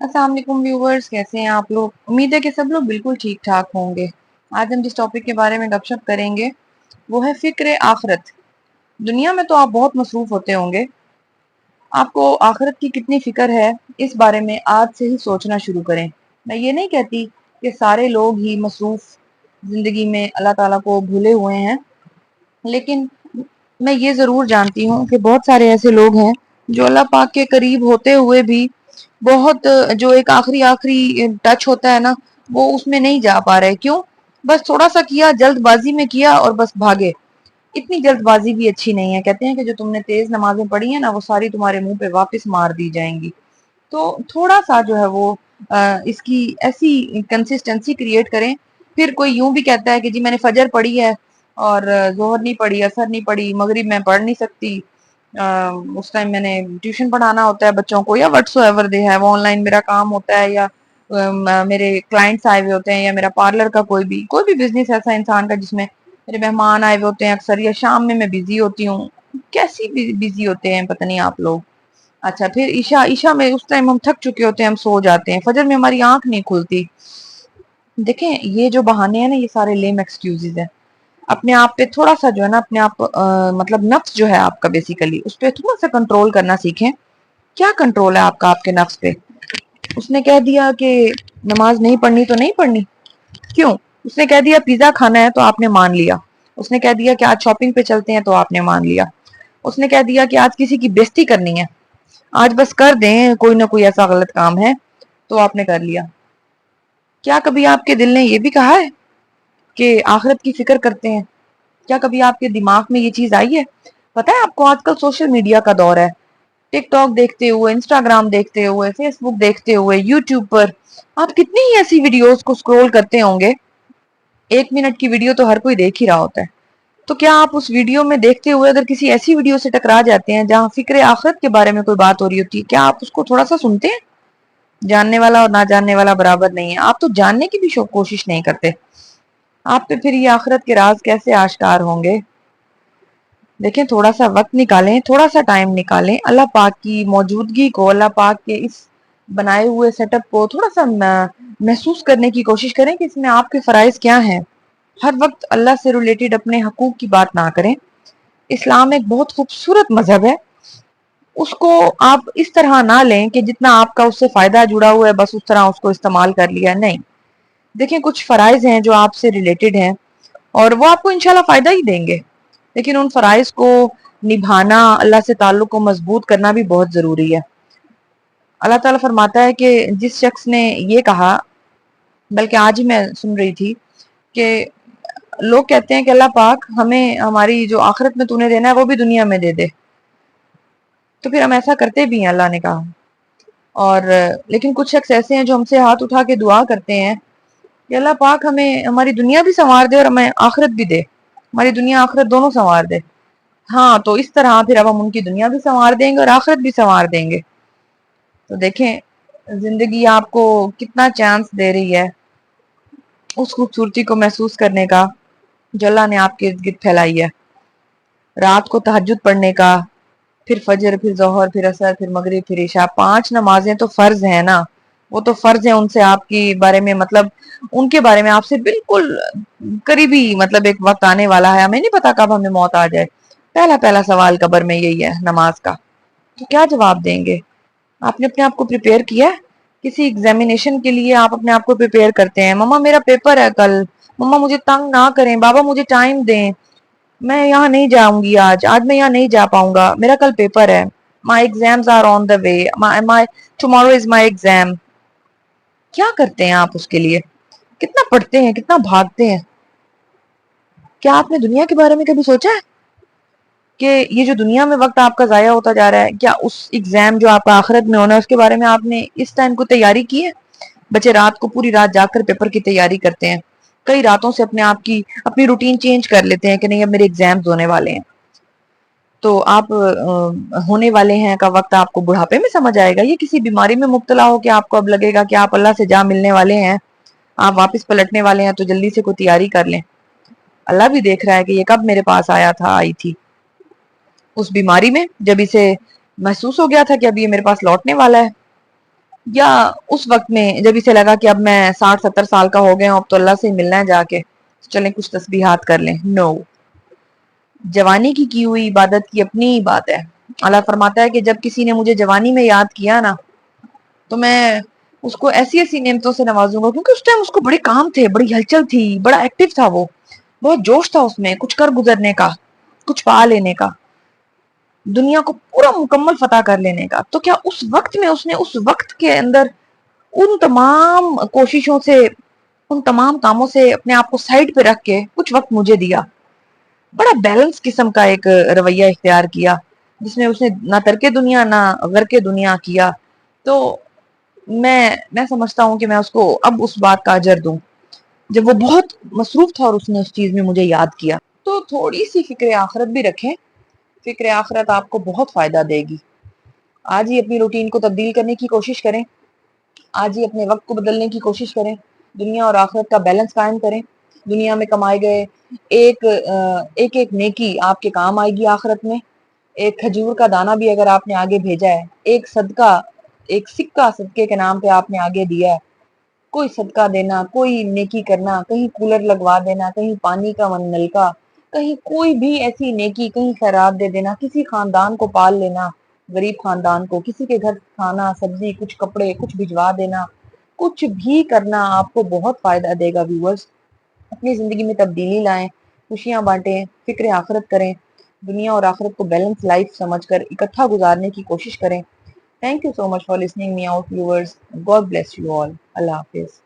अस्सलाम वालेकुम व्यूवर्स, कैसे हैं आप लोग। उम्मीद है कि सब लोग बिल्कुल ठीक ठाक होंगे। आज हम जिस टॉपिक के बारे में गपशप करेंगे वो है फिक्र आखिरत। दुनिया में तो आप बहुत मसरूफ होते होंगे, आपको आखिरत की कितनी फिक्र है इस बारे में आज से ही सोचना शुरू करें। मैं ये नहीं कहती कि सारे लोग ही मसरूफ जिंदगी में अल्लाह ताला को भूले हुए हैं, लेकिन मैं ये जरूर जानती हूँ कि बहुत सारे ऐसे लोग हैं जो अल्लाह पाक के करीब होते हुए भी बहुत जो एक आखिरी आखिरी टच होता है ना, वो उसमें नहीं जा पा रहे। क्यों? बस थोड़ा सा किया, जल्दबाजी में किया और बस भागे। इतनी जल्दबाजी भी अच्छी नहीं है। कहते हैं कि जो तुमने तेज नमाजें पढ़ी है ना, वो सारी तुम्हारे मुंह पे वापस मार दी जाएंगी। तो थोड़ा सा जो है वो इसकी ऐसी कंसिस्टेंसी क्रिएट करें। फिर कोई यूं भी कहता है कि जी मैंने फजर पढ़ी है और जोहर नहीं पढ़ी, असर नहीं पढ़ी, मगरिब मैं पढ़ नहीं सकती, उस टाइम मैंने ट्यूशन पढ़ाना होता है बच्चों को, या व्हाट्सएवर दे है वो ऑनलाइन मेरा काम होता है, या मेरे क्लाइंट्स आए हुए होते हैं, या मेरा पार्लर का कोई भी बिजनेस ऐसा इंसान का जिसमें मेरे मेहमान आए हुए होते हैं अक्सर, या शाम में मैं बिजी होती हूँ। कैसी बिजी होते हैं पता नहीं आप लोग। अच्छा, फिर ईशा ईशा में उस टाइम हम थक चुके होते हैं, हम सो जाते हैं, फजर में हमारी आंख नहीं खुलती। देखें, ये जो बहाने हैं ना, ये सारे लेम एक्सक्यूजेज है। अपने आप पे थोड़ा सा जो है ना, अपने आप मतलब नफ्स जो है आपका, बेसिकली उस पर थोड़ा सा कंट्रोल करना सीखें। क्या कंट्रोल है आपका आपके नफ्स पे? उसने कह दिया कि नमाज नहीं पढ़नी तो नहीं पढ़नी। क्यों? उसने कह दिया पिज्जा खाना है तो आपने मान लिया। उसने कह दिया कि आज शॉपिंग पे चलते हैं तो आपने मान लिया। उसने कह दिया कि आज किसी की बेइज्जती करनी है, आज बस कर दें, कोई ना कोई ऐसा गलत काम है, तो आपने कर लिया। क्या कभी आपके दिल ने यह भी कहा है कि आखिरत की फिक्र करते हैं? क्या कभी आपके दिमाग में ये चीज आई है? पता है आपको, आजकल सोशल मीडिया का दौर है। टिकटॉक देखते हुए, इंस्टाग्राम देखते हुए, फेसबुक देखते हुए, यूट्यूब पर आप कितनी ही ऐसी वीडियोस को स्क्रॉल करते होंगे। 1 मिनट की वीडियो तो हर कोई देख ही रहा होता है। तो क्या आप उस वीडियो में देखते हुए अगर किसी ऐसी वीडियो से टकरा जाते हैं जहां फिक्र आखिरत के बारे में कोई बात हो रही होती है, क्या आप उसको थोड़ा सा सुनते हैं? जानने वाला और ना जानने वाला बराबर नहीं है। आप तो जानने की भी कोशिश नहीं करते। आप पे फिर ये आखिरत के राज कैसे आश्कार होंगे? देखें, थोड़ा सा वक्त निकालें, थोड़ा सा टाइम निकालें, अल्लाह पाक की मौजूदगी को, अल्लाह पाक के इस बनाए हुए सेटअप को थोड़ा सा महसूस करने की कोशिश करें कि इसमें आपके फराइज क्या हैं। हर वक्त अल्लाह से रिलेटेड अपने हकूक की बात ना करें। इस्लाम एक बहुत खूबसूरत मजहब है, उसको आप इस तरह ना लें कि जितना आपका उससे फायदा जुड़ा हुआ है बस उस तरह उसको इस्तेमाल कर लिया। नहीं, देखिए कुछ फराइज हैं जो आपसे रिलेटेड हैं और वो आपको इंशाल्लाह फायदा ही देंगे, लेकिन उन फराइज को निभाना, अल्लाह से ताल्लुक को मजबूत करना भी बहुत जरूरी है। अल्लाह ताला फरमाता है कि जिस शख्स ने ये कहा, बल्कि आज ही मैं सुन रही थी कि लोग कहते हैं कि अल्लाह पाक हमें हमारी जो आखिरत में तूने देना है वो भी दुनिया में दे दे। तो फिर हम ऐसा करते भी हैं, अल्लाह ने कहा। और लेकिन कुछ शख्स ऐसे हैं जो हमसे हाथ उठा के दुआ करते हैं कि अल्लाह पाक हमें हमारी दुनिया भी संवार दे और हमें आखिरत भी दे, हमारी दुनिया आखिरत दोनों संवार दे। हाँ, तो इस तरह फिर अब हम उनकी दुनिया भी संवार देंगे और आखिरत भी संवार देंगे। तो देखें, जिंदगी आपको कितना चांस दे रही है उस खूबसूरती को महसूस करने का जो अल्लाह ने आपके इर्द गिर्द फैलाई है। रात को तहज्जुद पढ़ने का, फिर फजर, फिर जोहर, फिर असर, फिर मगरिब, फिर इशा, 5 नमाजें तो फर्ज है ना। वो तो फर्ज है, उनसे आपके बारे में मतलब उनके बारे में आपसे बिल्कुल करीबी मतलब एक वक्त आने वाला है। हमें नहीं पता कब हमें मौत आ जाए। पहला पहला सवाल कब्र में यही है नमाज का। तो क्या जवाब देंगे? आपने अपने आप को प्रिपेयर किया है? किसी एग्जामिनेशन के लिए आप अपने आप को प्रिपेयर करते हैं, मम्मा मेरा पेपर है कल, मम्मा मुझे तंग ना करें, बाबा मुझे टाइम दें, मैं यहाँ नहीं जाऊंगी, आज आज मैं यहाँ नहीं जा पाऊंगा, मेरा कल पेपर है, my exams are on the way, my tomorrow is my exam. क्या करते हैं आप उसके लिए? कितना पढ़ते हैं, कितना भागते हैं? क्या आपने दुनिया के बारे में कभी सोचा है कि ये जो दुनिया में वक्त आपका जाया होता जा रहा है, क्या उस एग्जाम जो आपका आखिरत में होना है उसके बारे में आपने इस टाइम को तैयारी की है? बच्चे रात को पूरी रात जाकर पेपर की तैयारी करते हैं, कई रातों से अपने आप की अपनी रूटीन चेंज कर लेते हैं कि नहीं अब मेरे एग्जाम्स होने वाले हैं। तो आप होने वाले हैं का वक्त आपको बुढ़ापे में समझ आएगा, ये किसी बीमारी में मुब्तला हो कि आपको अब लगेगा कि आप अल्लाह से जा मिलने वाले हैं, आप वापस पलटने वाले हैं, तो जल्दी से कोई तैयारी कर लें। अल्लाह भी देख रहा है कि ये कब मेरे पास आया था, आई थी उस बीमारी में जब इसे महसूस हो गया था कि अब ये मेरे पास लौटने वाला है। یا اس وقت میں جب اسے لگا کہ اب میں 60-70 سال کا ہو گیا ہوں، اب تو اللہ سے ملنا ہے جا کے، چلیں کچھ تسبیحات کر لیں؟ نو، جوانی کی ہوئی عبادت کی اپنی ہی بات ہے۔ اللہ فرماتا ہے کہ جب کسی نے مجھے جوانی میں یاد کیا نا، تو میں اس کو ایسی ایسی نعمتوں سے نوازوں گا، کیونکہ اس ٹائم اس کو بڑے کام تھے، بڑی ہلچل تھی، بڑا ایکٹیو تھا، وہ بہت جوش تھا اس میں، کچھ کر گزرنے کا، کچھ پا لینے کا، دنیا کو پورا مکمل فتح کر لینے کا۔ تو کیا اس وقت میں اس نے اس وقت کے اندر ان تمام کوششوں سے، ان تمام کاموں سے اپنے آپ کو سائڈ پہ رکھ کے کچھ وقت مجھے دیا، بڑا بیلنس قسم کا ایک رویہ اختیار کیا، جس میں اس نے نہ ترک دنیا نہ غرق دنیا کیا۔ تو میں سمجھتا ہوں کہ میں اس کو اب اس بات کا اجر دوں، جب وہ بہت مصروف تھا اور اس نے اس چیز میں مجھے یاد کیا۔ تو تھوڑی سی فکر آخرت بھی رکھیں، فکر آخرت آپ کو بہت فائدہ دے گی۔ آج ہی اپنی روٹین کو تبدیل کرنے کی کوشش کریں، آج ہی اپنے وقت کو بدلنے کی کوشش کریں، دنیا اور آخرت کا بیلنس قائم کریں۔ دنیا میں کمائے گئے ایک ایک نیکی آپ کے کام آئے گی آخرت میں۔ ایک کھجور کا دانہ بھی اگر آپ نے آگے بھیجا ہے، ایک صدقہ، ایک سکہ صدقے کے نام پہ آپ نے آگے دیا ہے، کوئی صدقہ دینا، کوئی نیکی کرنا، کہیں کولر لگوا دینا، کہیں پانی کا نل کا، کہیں کوئی بھی ایسی نیکی، کہیں خیرات دے دینا، کسی خاندان کو پال لینا، غریب خاندان کو، کسی کے گھر کھانا سبزی، کچھ کپڑے، کچھ بھجوا دینا، کچھ بھی کرنا آپ کو بہت فائدہ دے گا ویورز۔ اپنی زندگی میں تبدیلی لائیں، خوشیاں بانٹیں، فکر آخرت کریں، دنیا اور آخرت کو بیلنس لائف سمجھ کر اکٹھا گزارنے کی کوشش کریں۔ Thank you so much for listening me out viewers. God bless you all. Allah حافظ۔